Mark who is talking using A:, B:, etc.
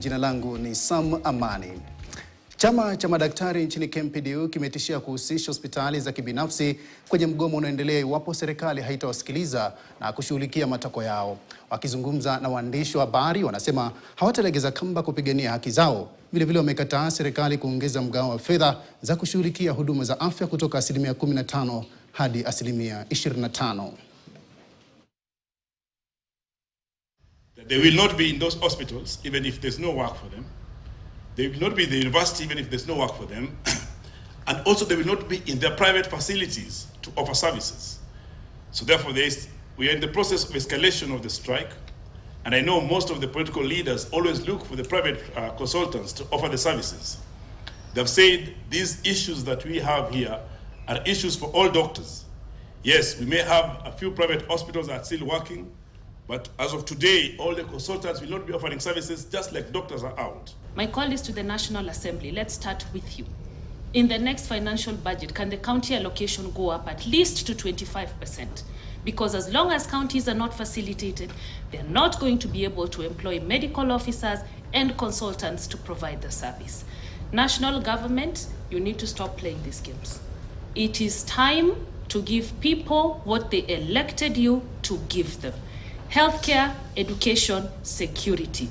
A: Jina langu ni Sam Amani. Chama cha madaktari nchini KMPDU kimetishia kuhusisha hospitali za kibinafsi kwenye mgomo unaoendelea iwapo serikali haitawasikiliza na kushughulikia matakwa yao. Wakizungumza na waandishi wa habari, wanasema hawatalegeza kamba kupigania haki zao. Vilevile wamekataa serikali kuongeza mgao wa fedha za kushughulikia huduma za afya kutoka 15% hadi 25%.
B: They will not be in those hospitals even if there's no work for them. They will not be in the university even if there's no work for them. And also they will not be in their private facilities to offer services. So therefore we are in the process of escalation of the strike. And I know most of the political leaders always look for the private consultants to offer the services. They've said these issues that we have here are issues for all doctors. Yes, we may have a few private hospitals that are still working, but as of today, all the consultants will not be offering services just like doctors are out.
C: My call is to the National Assembly. Let's start with you. In the next financial budget, can the county allocation go up at least to 25%? Because as long as counties are not facilitated, they're not going to be able to employ medical officers and consultants to provide the service. National government, you need to stop playing these games. It is time to give people what they elected you to give them. Healthcare, education, security.